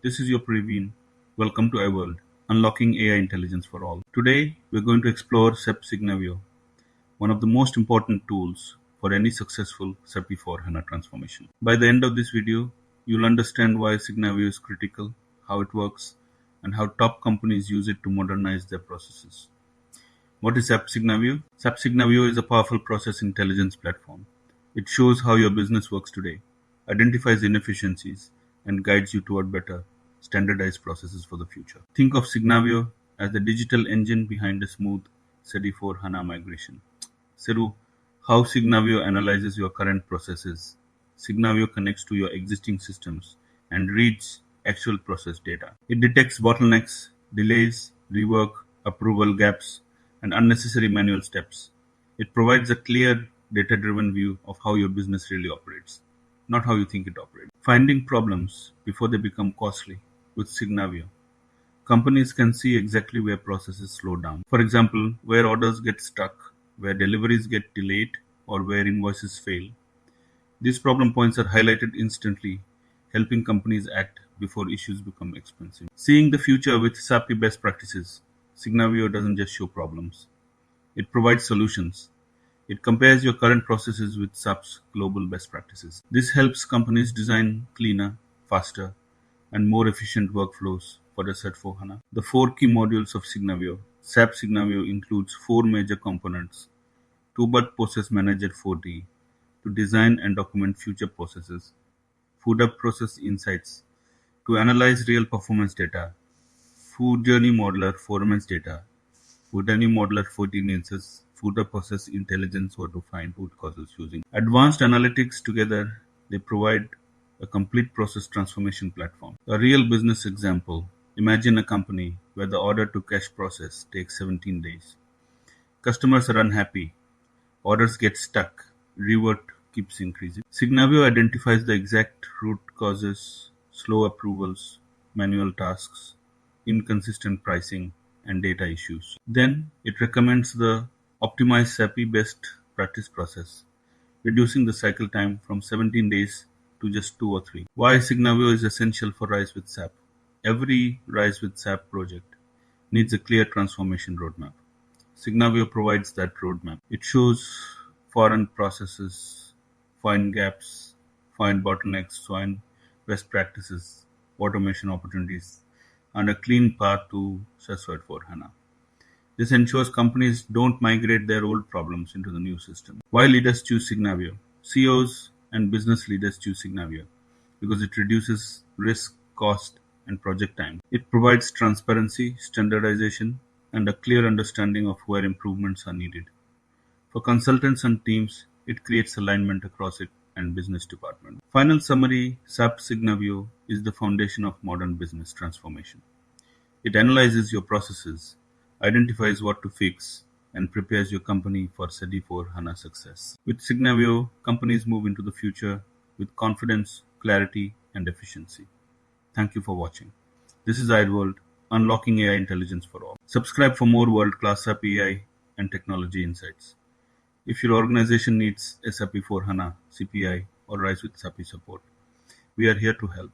This is your Praveen. Welcome to iWorld, unlocking AI intelligence for all. Today, we're going to explore SAP Signavio, one of the most important tools for any successful SAP S4HANA transformation. By the end of this video, you'll understand why Signavio is critical, how it works, and how top companies use it to modernize their processes. What is SAP Signavio? SAP Signavio is a powerful process intelligence platform. It shows how your business works today, identifies inefficiencies, and guides you toward better, standardized processes for the future. Think of Signavio as the digital engine behind a smooth SAP S4HANA migration. Seru, how Signavio analyzes your current processes. Signavio connects to your existing systems and reads actual process data. It detects bottlenecks, delays, rework, approval gaps, and unnecessary manual steps. It provides a clear, data-driven view of how your business really operates, not how you think it operates. Finding problems before they become costly with Signavio. Companies can see exactly where processes slow down. For example, where orders get stuck, where deliveries get delayed, or where invoices fail. These problem points are highlighted instantly, helping companies act before issues become expensive. Seeing the future with SAP best practices, Signavio doesn't just show problems. It provides solutions. It compares your current processes with SAP's global best practices. This helps companies design cleaner, faster, and more efficient workflows for the SAP S4HANA. The four key modules of Signavio. SAP Signavio includes four major components: Two-But Process Manager 4D to design and document future processes, Food Up Process Insights to analyze real performance data, Food Journey Modeler Performance data, Food Journey Modeler 14 instances, Food Up Process Intelligence to find root causes using advanced analytics. Together, they provide a complete process transformation platform. A real business example: imagine a company where the order to cash process takes 17 days. Customers are unhappy, orders get stuck, revert keeps increasing. Signavio identifies the exact root causes: slow approvals, manual tasks, inconsistent pricing, and data issues. Then it recommends the optimized SAP best practice process, reducing the cycle time from 17 days to just 2 or 3. Why Signavio is essential for Rise with SAP. Every Rise with SAP project needs a clear transformation roadmap. Signavio provides that roadmap. It shows foreign processes, find gaps, find bottlenecks, find best practices, automation opportunities, and a clean path to SAP S4HANA. This ensures companies don't migrate their old problems into the new system. Why leaders choose Signavio? CEOs and business leaders choose Signavio because it reduces risk, cost, and project time. It provides transparency, standardization, and a clear understanding of where improvements are needed. For consultants and teams, it creates alignment across it and business department. Final summary: SAP Signavio is the foundation of modern business transformation. It analyzes your processes, identifies what to fix, and prepares your company for SAP S4HANA success. With Signavio, companies move into the future with confidence, clarity, and efficiency. Thank you for watching. This is iWorld, unlocking AI intelligence for all. Subscribe for more world-class SAP AI and technology insights. If your organization needs SAP S4HANA, CPI, or Rise with SAP support, we are here to help.